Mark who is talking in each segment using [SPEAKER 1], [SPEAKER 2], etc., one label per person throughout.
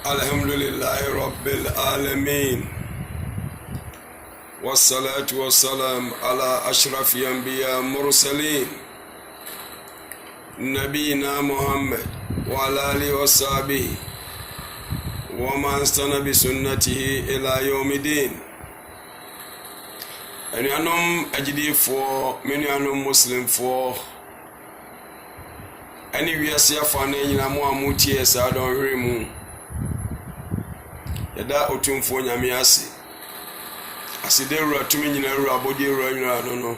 [SPEAKER 1] Alhamdulillahi Rabbil Alameen. Wassalatu wassalam ala ashrafi anbiya mursaleen. Nabina Muhammad wa ala alihi wa sahbihi wa man istana bi sunnatihi ila yawmiddin. Anuanom agyidifoɔ, menuanom muslimfoɔ, ɛne wiase afa na nyina mo a motie saa dɔnhwere mu. Yada otumfo nyame ase. Aside wura tumi nyina wura bodi wura nyina no.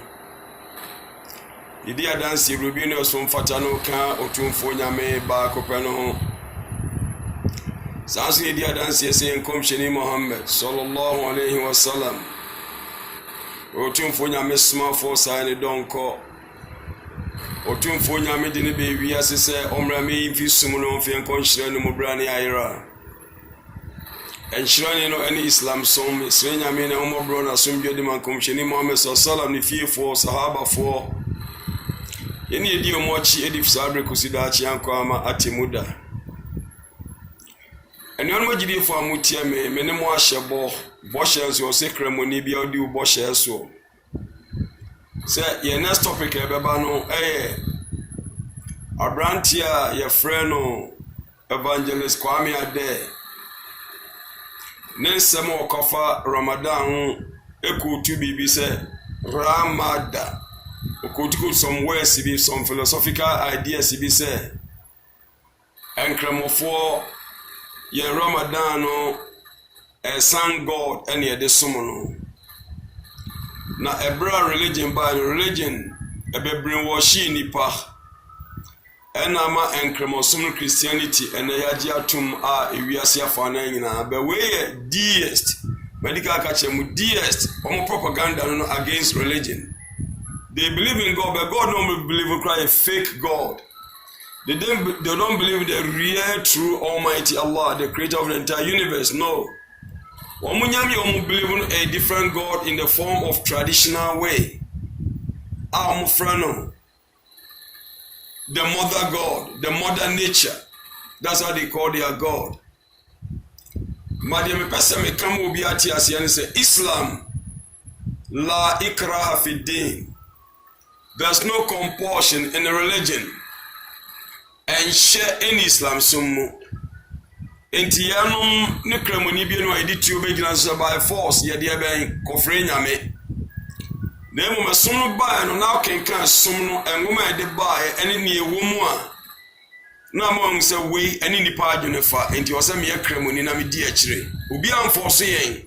[SPEAKER 1] Yidi adansi rubi no so mfata no ka otumfo nyame ba kopɛ no ho. Sanso yidi adansi ese nkomhyeni Muhammad sallallahu alaihi wasallam. Otumfo nyame smafo sa ne donko. Otumfo nyame de ne be wiase sɛ ɔmra me fi sum no mfe nkonhyira no mu bra ne ayera. Enshirani no any Islam som Srenya me na umobro na sumjo di mankomsheni Muhammad sallallahu ni fiefo sahaba fo yeni edi omochi edi fisabre kusida achi anko ama atimuda eno no gidi fo amutia me ne mo ahyebo bo hyenso o sekremoni bia odi u bo hyeso se ye next topic ebeba no Abrantia ye friend no Evangelist Kwame Ade Nensem okofa Ramadan ekutu bibi se Ramada okutu some words bi some philosophical ideas bi se enkremofo ye Ramadan no san God ene de som no na ebra religion by religion ebebrin wo shi nipa enama enkremosum Christianity ene yaji atum a ewiase afa na nyina be we deist medical catch mu deist omo propaganda no against religion. They believe in God, but God don't believe in Christ, a fake God. They don't believe in the real true almighty Allah, the creator of the entire universe. No. Omunyami omu believe in a different God in the form of traditional way. Amufrano. The mother God, the mother nature. That's how they call their God. Madame Pesame Kamu Biati Asian say Islam La ikraha fi din. There's no compulsion in the religion. And share in Islam sumu. Entianum nukremoni bi no editi obegina so by force ye de ben kofre nyame. Na emu mesum ba no na kenkan sum no enwoma de ba ene ne ewo mu a na mo se we ene nipa adwene fa enti o se me kremoni na me di akire obi amforso yen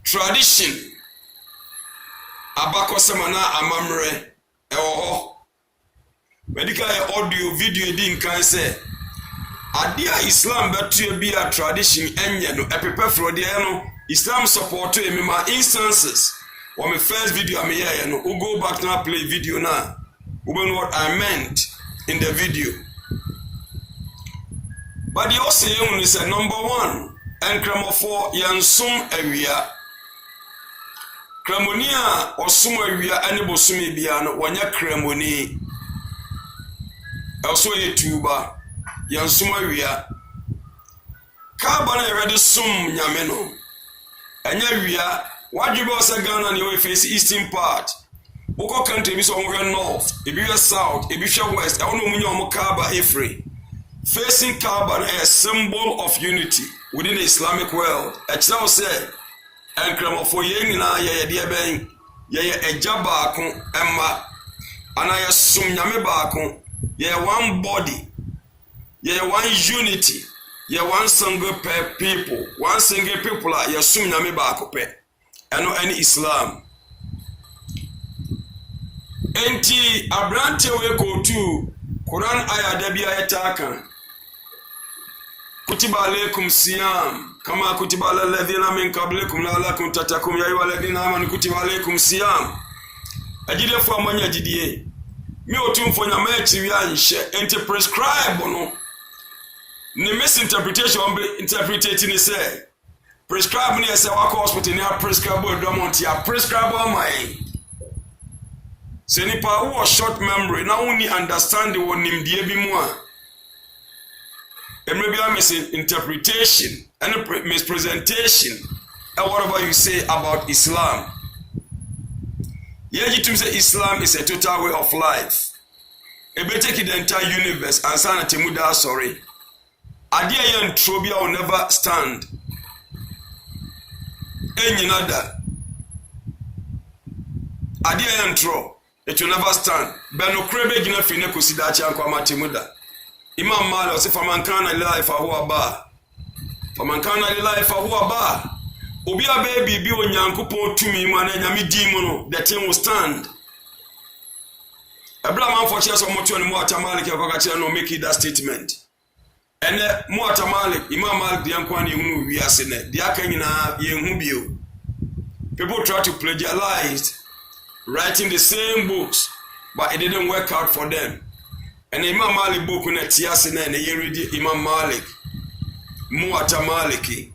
[SPEAKER 1] tradition abakosema na amamre ewo ho medical audio video din kan se adia Islam betu bi a tradition enye no epepe fro de no Islam support me my instances on my first video I hear no we go back now play video now we know what I meant in the video. But the also is a number one and kremofo yansum awia kremonia osum awia ane bosum bia no wonya kremoni also ye tuba yansum awia ka ba na ready sum nyame no anya wia wadwebe osa Ghana ne we face eastern part Boko country bi so onwe north ebi we south ebi we west e wono munye omo Kaaba Ifri facing Kaaba a symbol of unity within the Islamic world. Actually say enkremofo ye nyina ye de ben ye eja baako emma ana ye sum nyame baako ye one body ye one unity ye one single people ye sum nyame baako pe eno any Islam enti abrante we ko tu Quran aya da bia yetaka kutiba alaykum siyam kama kutiba alal ladhina min qablikum la'allakum tattaqun ya ayyuhalladhina amanu kutiba alaykum siyam ajide fo amanya ajidie mi otumfo nyama echiwi anhye enti prescribe no ne misinterpretation be interpreting ni say prescribe ni say wa hospital ni a prescribe do amount ya prescribe my se nipa who short memory na woni understand wo nimdie bi mu a And maybe I misinterpretation and mispresentation and whatever you say about Islam. Yet you say Islam is a total way of life. A better take the entire universe and sana temuda sorry. Adia yan trobia will never stand. Any nada. Adia yan tro, it will never stand. Beno krebe gina fine kusida chankwa matemuda. Imam Malik say faman kana lillahi fa huwa ba. Faman kana lillahi fa huwa ba. Obi ababy bi onyankopon tumi mu na nyame di mu no, the thing will stand. Abraham for chance omoto ne Muwatta Malik yakwa ka no make that statement. And Muwatta Malik, Imam Malik de yankwa ne hunu wiase ne, de aka nyina ye hu bio. People try to plagiarize writing the same books, but it didn't work out for them. And Imam Malik book na tiase na ye read Imam Malik, Muwatta Maliki.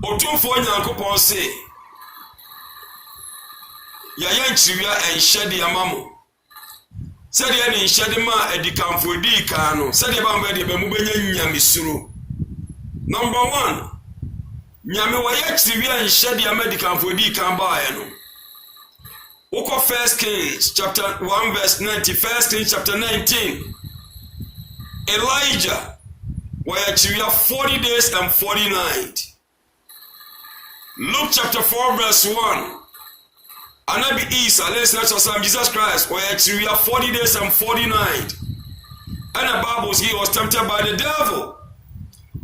[SPEAKER 1] Otumfo nyankopon say ya yanchiria enhyede amamu sede ya ne nhyede ma edikamfo di ka no sede ba mba de ba mu benya nyamesuro. Number 1, nyame wa yanchiria enhyede ama edikamfo di ka ba ya no. Oko 1 Kings chapter 1 verse 90, 1 Kings chapter 19. Elijah wa yanchiria 40 days and 40 nights. Luke chapter 4 verse 1. Anabi Isa, let's not Jesus Christ, we are 40 days and 40 nights. And the Bible, he was tempted by the devil.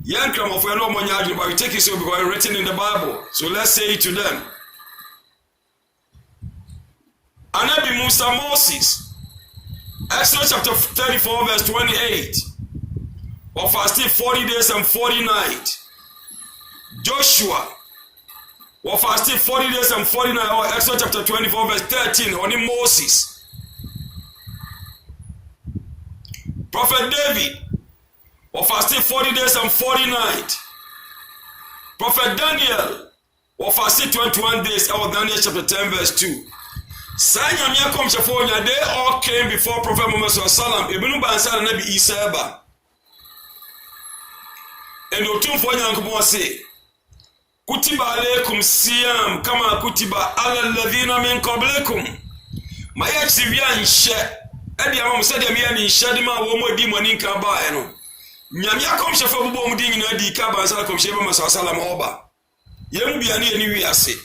[SPEAKER 1] Yankram of no money, but we take it so because it's written in the Bible. So let's say it to them. Anabi Musa Moses, Exodus chapter 34 verse 28. Or fasting 40 days and 40 nights. Joshua, or fasting 40 days and 40 nights, or Exodus chapter 24 verse 13, on Moses. Prophet David, or fasting 40 days and 40 nights. Prophet Daniel, or fasting 21 days, or Daniel chapter 10 verse 2. They all came before Prophet Muhammad sallam. Ibn Bansa and Nabi Isa. And the two for Yankupon say, Kutiba alaykum siyam kama kutiba ala alladhina min qablikum. Maya chivya nshe. Edi ama musadi ya miya ni nshe di ma womo di mwani nka ba eno. Nyami ya kom shefa bubo mudi ngina di kaba ansala kom sheba masawasala maoba. Ye mbi ya ni eni ase.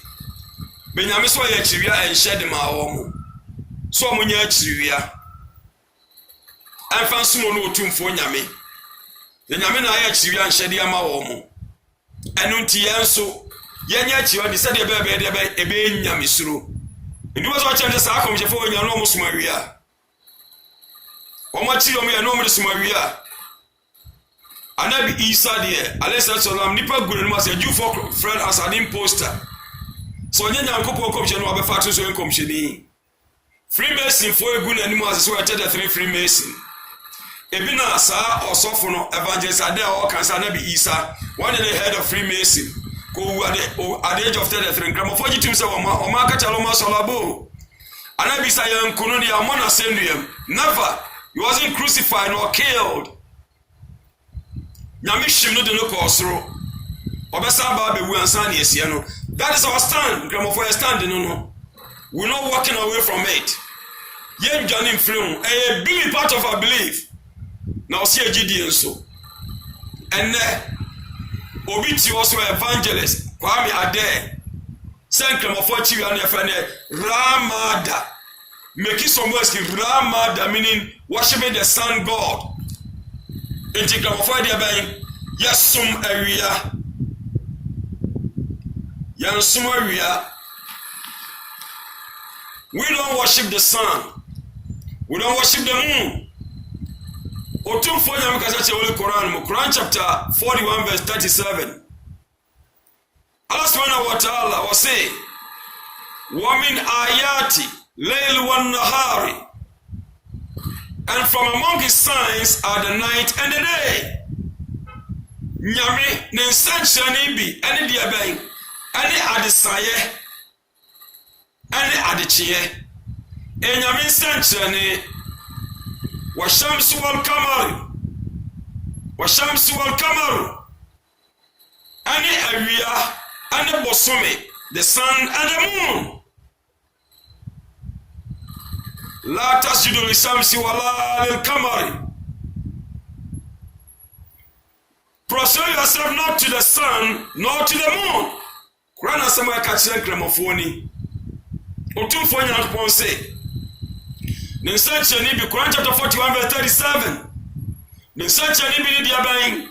[SPEAKER 1] Benyami so ya chivya nshe di ma womo. So mwenye chivya. Anfa sumo no otumfo nyami. Nyami na ya chivya nshe di ama womo. Enunti yenso yenya chiwa di sade ebe nyamesuro ndi wazo chanje sa akom jefo onya no musumawia omachi omo ya no musumawia Anabi Isa de alayhi salam nipa guru no say for friend as an imposter so nyanya nkopon komhye no abefa to so komhye ni Freemason for egu na nimu as so ya 3 Freemason ebi na sa osofo no evangelist ade o kan sa Anabi Isa one of the head of Freemason go at the age of 33 gramo for jitim se o ma ka chalo ma solabo Anabi Isa yan kunu dia mona sendiem never he wasn't crucified or killed nyame him no de no ko osoro obesa ba be wu ansa na esie no that is our stand gramo for stand no we're not walking away from it yen joining free a big part of our belief now see agidi enso and obi ti also evangelist Kwame Ade senkrem of what you and your friend Ramada making some words Ramada meaning worshiping the sun god intikram of dia ben yesum awia yansum awia. We don't worship the sun, we don't worship the moon. Otumfo nyame kasa che Holy Quran chapter 41 verse 37. Allah subhanahu wa ta'ala will say, wa min ayati layl wan nahari, and from among his signs are the night and the day. Nyame ne nsanchani bi ene dia ben ene adesaye ene adechiye enyame nsanchani wa shamsu wal qamar والشمس والقمر أني أويا أنا بصمي the sun and the moon لا تسجدوا للشمس ولا للقمر. Prostrate yourself not to the sun nor to the moon. Quran asɛm a ɛka kyerɛ nkramofoɔ ni. Otumfoɔ Nyankopɔn se ne nsɛnkyerɛnne bi Quran chapter 41 verse 37. Ne nsɛnkyerɛnne bi ne deɛ bɛn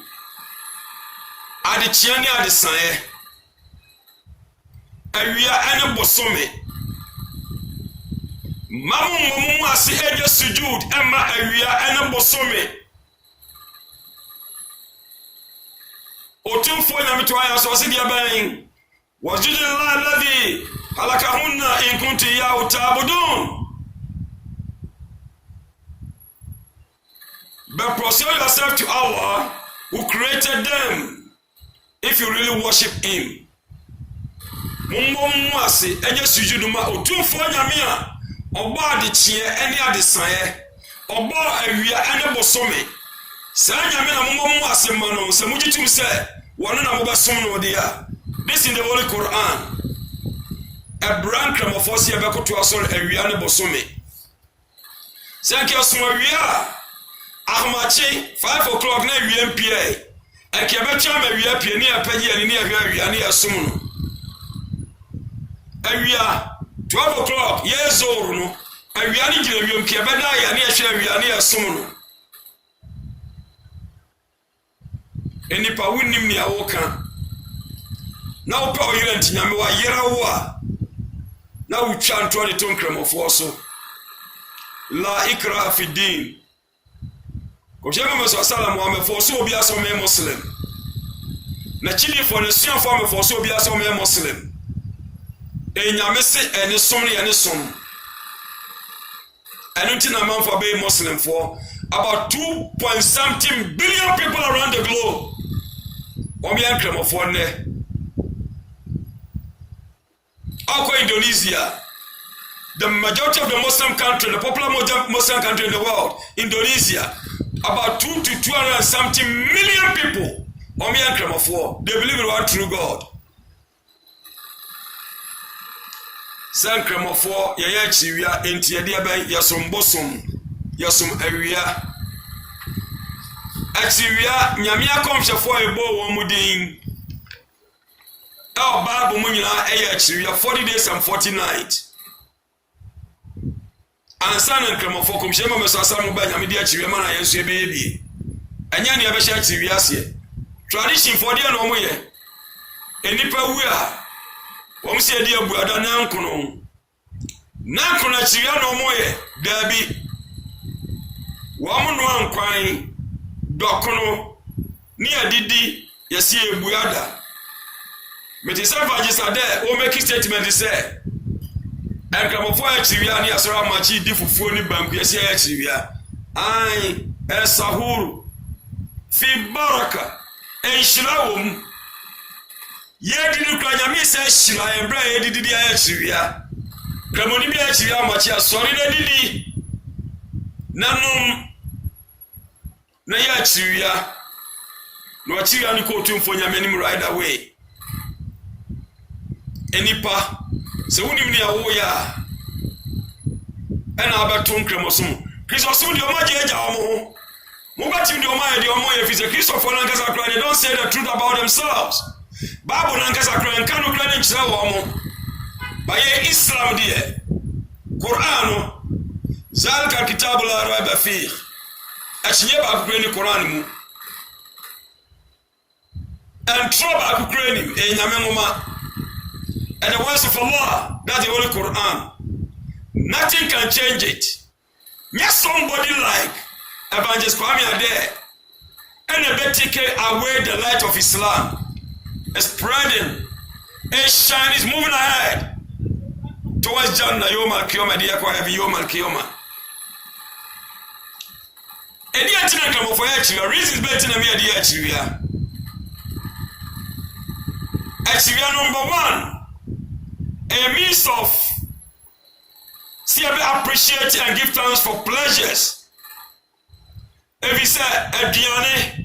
[SPEAKER 1] adekyeɛ ne adesaeɛ, awia ɛne bosome. Mamu mmomu ase ɛgye sujud ɛma awia ɛne bosome. Otumfoɔ Nyame to ayɛ so ɔse deɛ bɛn wasjudu lillahi alladhi halakahunna in kuntum iyyahu ta'budun. But prostrate yourself to Allah who created them if you really worship him. Mummu ase ɛgye sujud ma Otumfoɔ Nyame a ɔbɔ adekyeɛ ɛne adesaeɛ, ɔbɔ awia ɛne bosome. Saa Nyame na mummu ase ma no sɛ mugye tum sɛ wɔno na mobɛsom no de a. This in the Holy Quran. Ɛbra nkramofoɔ sɛ yɛbɛkoto asɔre awia ne bosome. Sɛ nka ɔsom awia a ahomakye 5 o'clock na awia mpie ɛka yɛbɛtwa ma awia pie ne yɛpɛgye ani ne yɛhwɛ awia ne yɛsom no. Awia 12 o'clock yɛzoro no awia ne gyina wiem ka yɛbɛda yɛ ne yɛhwɛ awia ne yɛsom no. Enipa wonnim ne awoka na wopɛ ɔyere nti Nyame wayera wo a na wotwa ntoa de to nkramofoɔ so. La ikraha fi din. Kɔhyɛ Muhammad sallallahu alaihi wasallam so obi asɔ mɛ Muslim. Na kyinifoɔ ne suafoɔ amefo so obi asɔ mɛ Muslim. Nyame se ɛne som ne ɛne som. Ɛno nti na manfo bɛ Muslim for about 2.something billion people around the globe. Omiyan nkramofoɔ ne Ako Indonesia, the majority of the Muslim country, the popular Muslim country in the world, Indonesia, about 2 to 200 and something million people, they believe in one true God. San Kramofo, Yaya Chivia, Entiadiaba, Yasum Bosom, Yasum Area. Achivia, Nyamia comes for a bow Mudin. Our Bible Munina Ayachivia 40 days and 40 nights. And San and Kramofo, Kumshema Messasamu by Yamidia Chivamana and Sue baby. And Yani Abasha Chiviasia. Tradition for the Anomoye. And Nipa Wea. Omsi dia buada nankono nankona chiria no moye dabi wamuno ankwan dokono ni adidi yesi ebuada meti safa gisade o make statement say enkamofo ya chiria ni asora machi di fufuo ni banku yesi ya chiria ai esahuru fi baraka enshrawum Yedi kwa Nyame se hyira embra yedidi ya chiria kramoni bi ya chiria machi asori na didi nanom na ya chiria no chiria ni ko tumfo Nyame nim right away. Enipa se wonim ne awo ya ena abeton kramosom Christopher di omaje eja omo mo bati di omaje di omo ye fi se Christopher na nkasa kra they don't say the truth about themselves. Bible nankasa kran kanu kran nkyira wo mo baye Islam die Quran zalika kitabul la raiba fi achiye ba kran ni Quran mu and trouble ba kran ni Nyame ngoma and the words of Allah, that's the Holy Quran. Nothing can change it. Yes, somebody like Evangelist Kwame Ade and they take away the light of Islam. Spreading, it's shine is moving ahead towards Jannah Yom Al-Qiyamah, dear Kwahavi Yom Al-Qiyamah. And the Atina come for actually, reasons better than me, dear Chivia. Achivia number one, a means of see, appreciate and give thanks for pleasures. If you say, Ediane,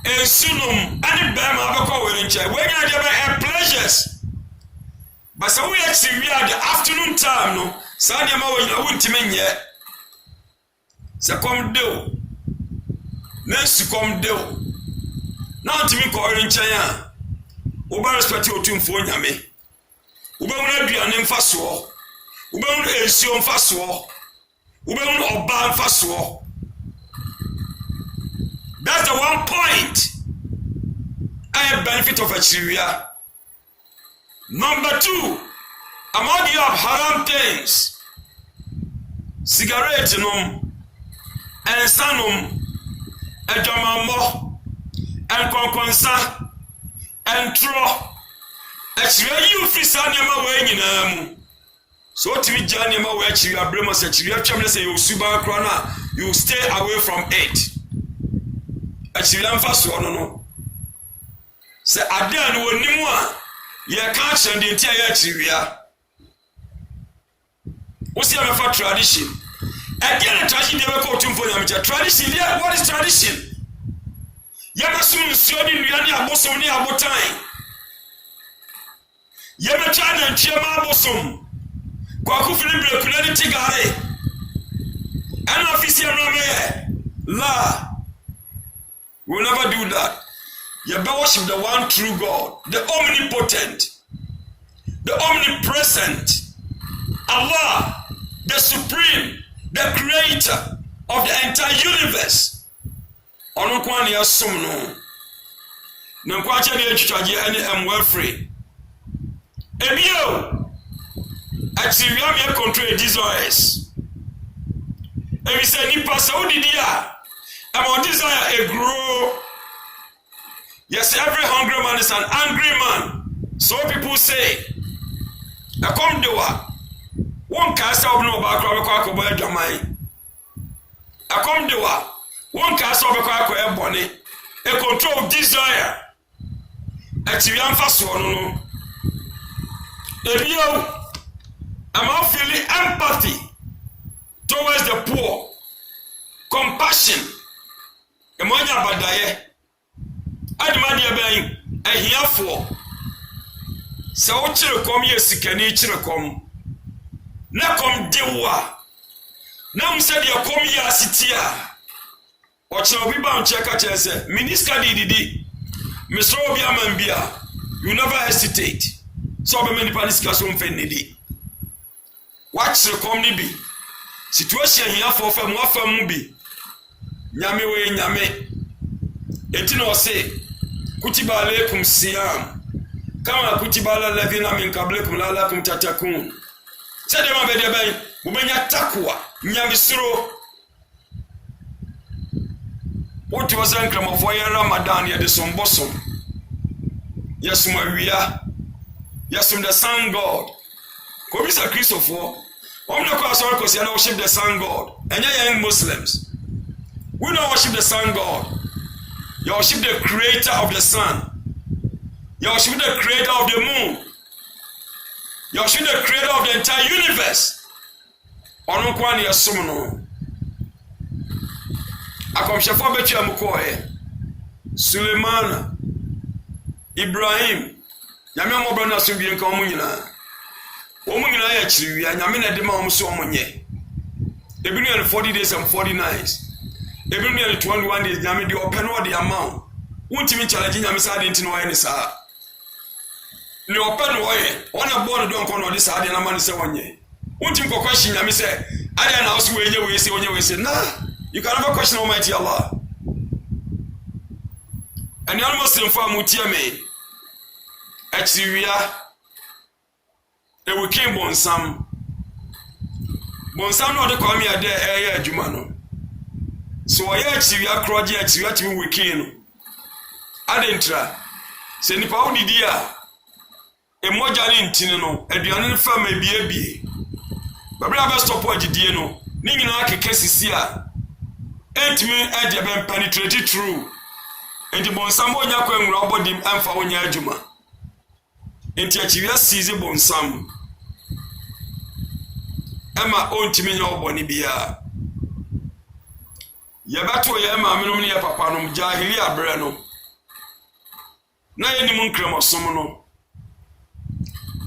[SPEAKER 1] ensunum ani bema abekọ were nche when you dey pleasures but so we actually at the afternoon time no sa dey ma wonyina wontime nye se kom deo na su kom deo na ntimi ko were nche ya wo ba respect otumfo nyame wo ba wona aduane mfaso wo ba wona esio mfaso wo ba wona oba mfaso. That's the one point I benefit of a Syria. Number 2, among you have haram things, cigarette and sanum, and jamamo, and konkonsa, and tro. Actually, you fish animal way in so to be Janima where you are Bremas, you have to say you suba crana, you stay away from it. Actually, I'm fast one no. Say Adan wo nimu a ye ka chen de ntia ya chiria. Wo see am for tradition. Again tradition dey be ko tumfo nyam cha tradition there. What is tradition? Ye ma sum nsuo ni nua ni abosom ni abotan. Ye ma cha na ntia ma abosom. Kwa ku fili break na ni tigare. An official no me la. We will never do that. You better worship the one true God, the omnipotent, the omnipresent, Allah, the supreme, the creator of the entire universe. Ono kwa ni asum no. Na kwa cha de twitwaje ani well free. Ebio. Actually, we have control desires. Ebi say ni pasa odidia. Our desire a grow. Yes, every hungry man is an angry man. So people say, I come to one cast of no back of a jamai. I come to one cast of a quack of bonnet, a control desire. Actually, I'm fast one. If you, I'm all feeling empathy towards the poor, compassion. Emonya badaye adima de ben ahiafo se wo kire kom ye sikani kire kom na kom dewa na mse de kom ye asitia o kire obi ba nche ka kire se minister didi misro obi amambia you never hesitate so be many paniska so mfenidi wa kire kom ni bi situation ahiafo fa mu afa mu bi nyame we nyame eti no se kutiba alaikum siyam kama kutiba ala ladhina min qablikum la'allakum tattaqun sede ma be de ben mubenya takwa nyame suro wotu wasan kramofo ya Ramadan ya de sombosom yesum awia yesum the sun god ko bisa Christopher omna ko asori ko se na worship the sun god enya young Muslims. We don't worship the sun god. You worship the creator of the sun. You worship the creator of the moon. You worship the creator of the entire universe. Ono kwa ni asum no. Akomshefo betu amukoe. Suleiman, Ibrahim. Nyame mo bro na so bi nka omu nyina. Omu nyina ya chiri ya nyame na de ma omu so omu nye. Ebinu 40 days and 40 nights. Every nearly 21 days, Yami the open or the amount. Won't you challenge Yami side into no any sir? The open way, one of born don't call this side and a man say 1 year. Won't you question Yami say, I don't know where you say when you say, nah, you can never question Almighty Allah. And you almost inform Mutiame at Syria. They will came Bonsam. Bonsam not the call me a day air Jumano. So I actually are crowded at you weekend. Adentra. Say nipa odi dia. E moja ni ntino, aduane ne fa ma bie. Babra ba stop wa gidie no. Ni nyina akeke sisi a. Entimi ade ben penetrate through. Enti bonsam onya kwa nwura obodim amfa onya adwuma. Enti achiwia size bonsam. Ema ontimi nya oboni bia. Yabato ye ma menom ne papa no jahili abre no na yɛnim nkramosom no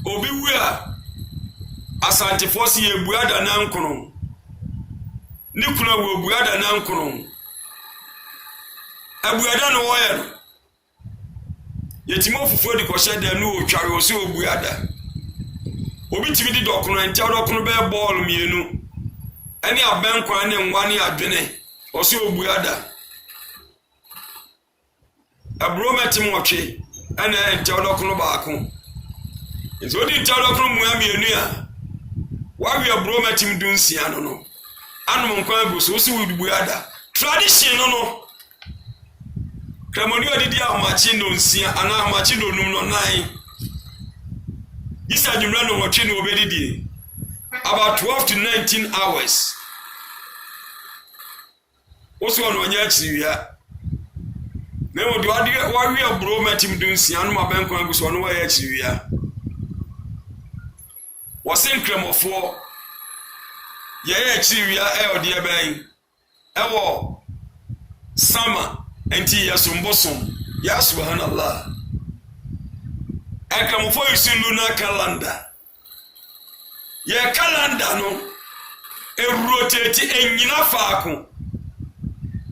[SPEAKER 1] obi wu a asantefoɔ si yɛbuada nankono ne kuna wo buada nankono abuada no wɔyɛ no yɛtimo fufuo de kɔhyɛ da no otware o se obuada obi timi di dɔkono ntia dɔkono bɛ bɔɔl mienu ɛne abɛnkwan ne nwa ne adwene o se obuada aburo metim wɔtwe ɛna ntia dɔkono baako nti odi ntia dɔkono mu amienu a wawe aburo metim dunsia no anom nkwan gu so se obuada tradition no Kramoni odidi amachi no nsia ana amachi no num no nine. This adumra no watch no obedidi. About 12 to 19 hours. Also on wanya chiria. Memo do adi wa wi abro matim du nsia no mabenko aguso no wa ya chiria. Wasen kramofo ye ya chiria e odi aban. Ewo sama enti yasumbosom ya subhanallah akamufo isi lunar calendar ya calendar no e rotate enyina faako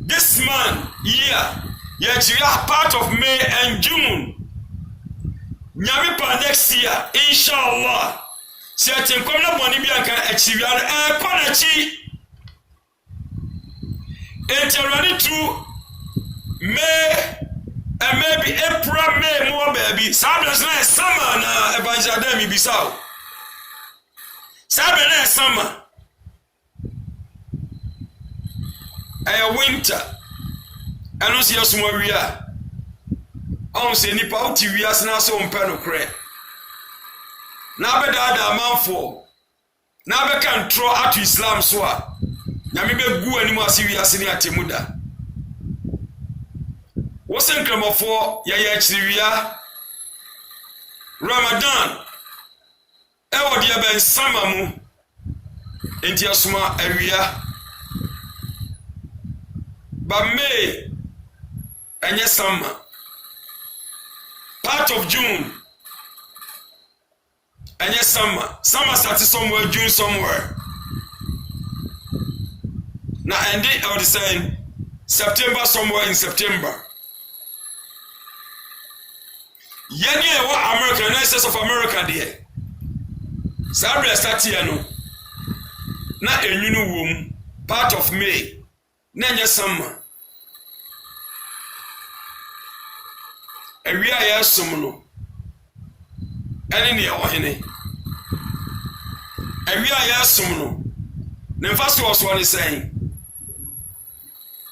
[SPEAKER 1] this man year ya chira part of May and June nyame pa next year inshallah si atenkom na boni bia kan achiria no e kwana chi enterani tu May and maybe April, May more baby. Sabbath night summer na evangelist mi bisao. Sabbath night summer. A winter. I don't see us more we are. On say nipa uti we are na so mpe no kre. Na be da manfo. Na be kan tro atu Islam so a. Nyame be gu animu asi we ase ne atemuda. Wosen kramofo ya chiriwia Ramadan ewo dia ben sama mu enti asoma awia ba May enye sama part of June enye sama start somewhere June somewhere na end it or the same September somewhere in September. Yeni wa America, United States of America there. Sabre start here no. Na enyunu wom part of May. Na nya summer. Ewia ya som no. Ene ne wo hene. Ewia ya som no. Ne mfaso oso ne sen.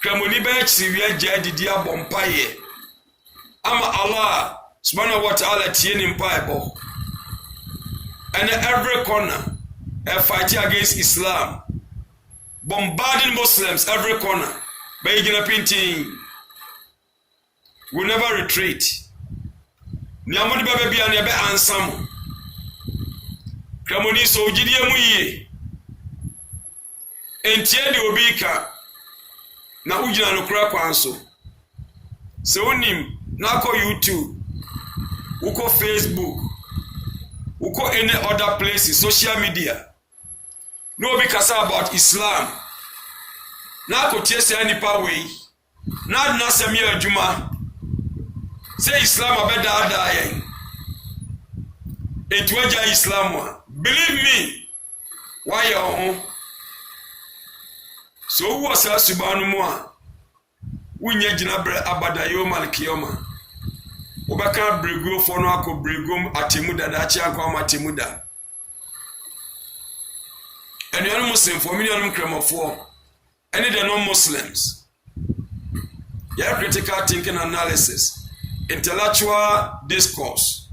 [SPEAKER 1] Kramoni ba chiriwia gya didi abompaye. Ama Allah Subhanahu wa ta'ala tieni mpaibo. And every corner fighting against Islam. Bombarding Muslims every corner. Bayigina painting. Will never retreat. Nyamudi bebe bia ne be ansam. Kramoni so gidie mu yie. Entie de obika. Na ugina no kura kwanso. Se onim na ko YouTube. Uko Facebook, uko any other places, social media. No be kasa about Islam. Na ko tiese any power way. Na semi adwuma. Say Islam abeda ada yen. Etwaja Islam. Believe me. Why you so who was subhanu mu a. Unye gina bre abada yo malkiyoma. Obaka brego for no ako bregom atemuda da chi akwa matemuda and you Muslim for million kramofo any the non-Muslims yeah, critical thinking analysis, intellectual discourse,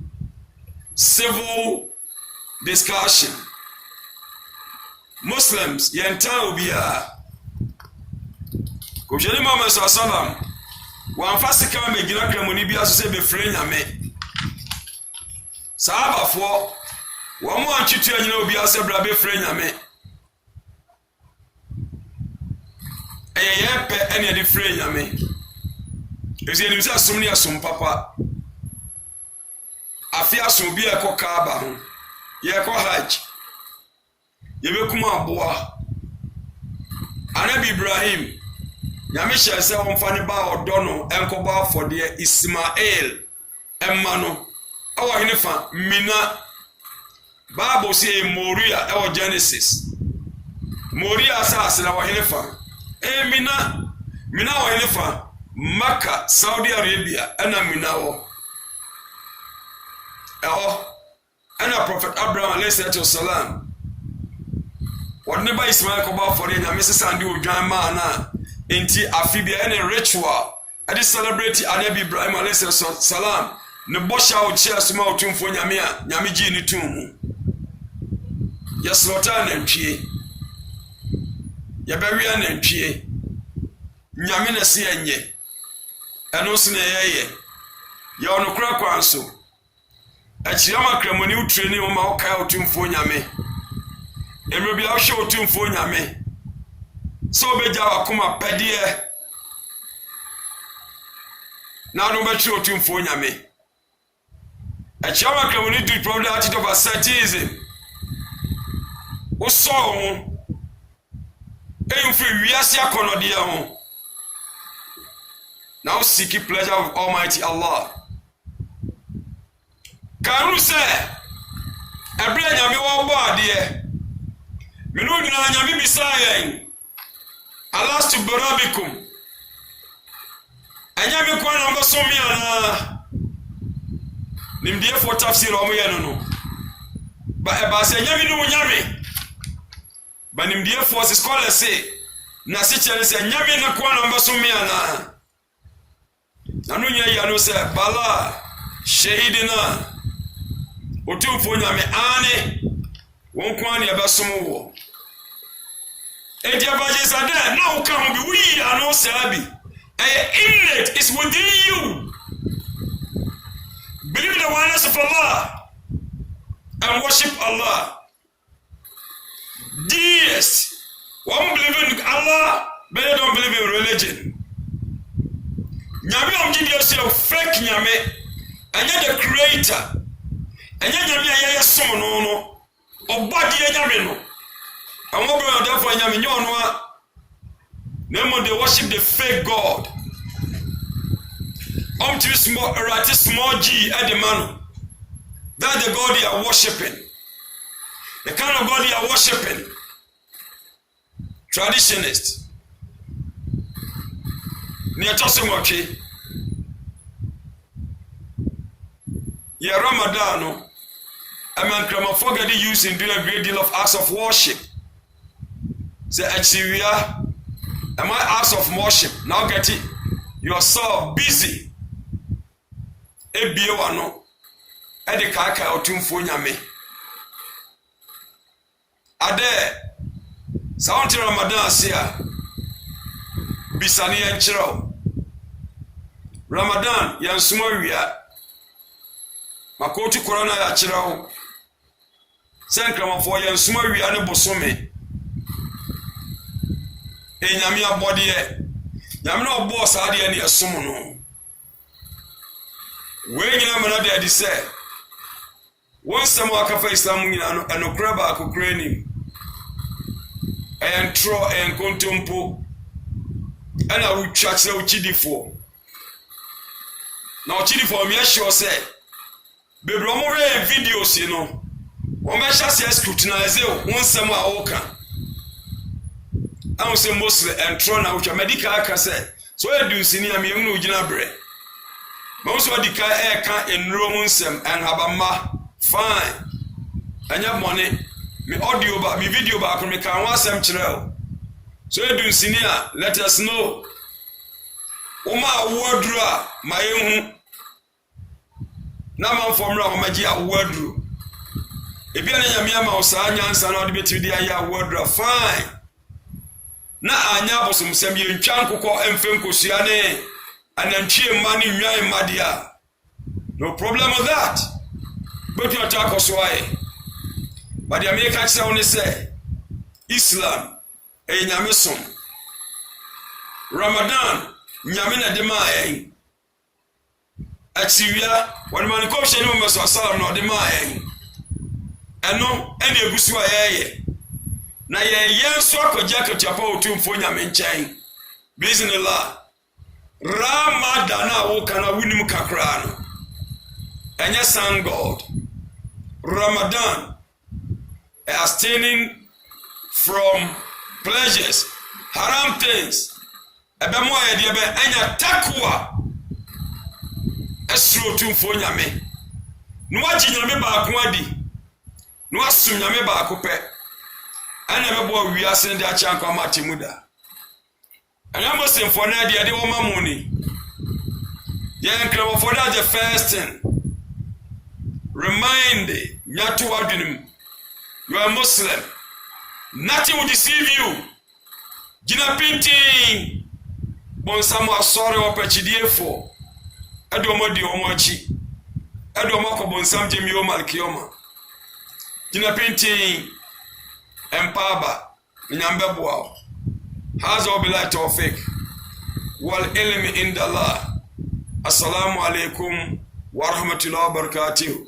[SPEAKER 1] civil discussion. Muslims yenta obia ko jeni Muhammad sallam wan fasika me gina kramoni bia so se be frɛ nyame sahaba fo wo mo anchitu anyina obi ase bra be frɛ nyame ye pe ene de frɛ nyame ezi enim se asom ne asom papa afia so bi ekọ Kaaba ho ye ekọ hajj ye bekum aboa Anabi Ibrahim nyame hye se wonfa ne ba odo no enkoba afode Ismail emma no awo hene fa Mina Bible say Moria ewo Genesis Moria asase na wo hene fa Mina wo hene fa Makkah Saudi Arabia ana Mina wo ana Prophet Abraham alayhi salam wadne ba Ismail ko ba for nyame sesande odwan ma na enti afibia ene ritual ade celebrate Anabi Ibrahim alayhi salam ne bosha o chia suma otumfo nyame a nyame gi ni tum ya slota na ntwie ya bawia na ntwie nyame na se enye eno se na yeye ya onokura kwanso achiyama kramoni utreni o ma okai otumfo nyame emrebi a hwe otumfo nyame so beja wakoma pedie na no betri otumfo nyame achiyama kramoni do problem attitude of asceticism o so ho free wiase akonode ho now seek pleasure of Almighty Allah kanu se ebre nyame wo bo ade minu nyina nyame bisayen alastu barabikum anyame kwa na mboso mi ana nimdie for tafsir o mo ye no ba se nyame no nyame ba nimdie for scholar say na se chere se nyame na kwa na mboso mi ana nanu nya ya no se bala shahidina otumfo nyame ane won kwa ne abasom wo enti abaje sade na wo kan bi wi ano sabi innate is within you. Believe in the oneness of Allah and worship Allah. Deists, one believe in Allah, but they don't believe in religion. Nyame omjidi yourself fake nyame, and you're the creator. And you're nyame som no obadi nyame no. And what brother therefore nyame nyo no they worship the fake God. To small G at the man. That's the God you are worshipping. The kind of God you are worshipping. Traditionist. Near Tosimwaki. Yeah, Ramadan. I mean, Kramafoga using do a great deal of acts of worship. Say, actually, am I acts of worship? Now get it. You are so busy. Ebie wano ede kaka otumfo nyame ade saunti Ramadan asia bisani enchiro Ramadan yansuma wia makoti corona ya chiro senkramafo yansuma wia ne bosome enyame abode nyame no obo saade ne esom no we nyina mana de adi se won samo akafa Islam nyina no enokra ba akokra nim entro enkontompo ana utwa kire uchidifo na uchidifo mi ahio se bebro mo re videos no won be hya se scrutinize won samo awoka an se mostly entro na utwa medical aka se so edusini am yem no ugina bre Most of the car can in Romans and Habama fine. And your money, me audio back, me video back, me can want some trail. So you do senior, let us know. Oma wardra, my own. Naman from Ramagia wardru. If you are a Yama or Sanyans and not be to the Aya wardra, fine. Na anyabosum semi in Chanko and Femco Siane. And then cheer money in Madia. No problem with that. But you attack us why. But the Americans only say Islam a Yamisum. Ramadan Yamina Demae. achiwia wani manikop sheni mo meso salam na ode ma yen eno ene egusu ayeye na yen so akogya katiapa otumfo nyame nkyɛn bismillah Ramadan awo kana winim kakra no enye san God Ramadan abstaining from pleasures haram things ebe mo ayede ebe enya takwa esro tumfo nyame no wagye nyame baako adi no asum nyame baako pɛ ana bebo wiase ndi acha kwa matemuda ana Muslim for na dia de wo mamuni yen krabo for that the first thing remind nyatu adwenim you are Muslim, nothing will deceive you. Gina pinti bonsamo asore opechidie Edomo di omochi Edomo ko bonsam jemi o malkioma Gina pinti empaba nyambe boa haza bila tawfik wal ilmi inda Allah. Assalamu alaikum wa rahmatullahi wa barakatuh.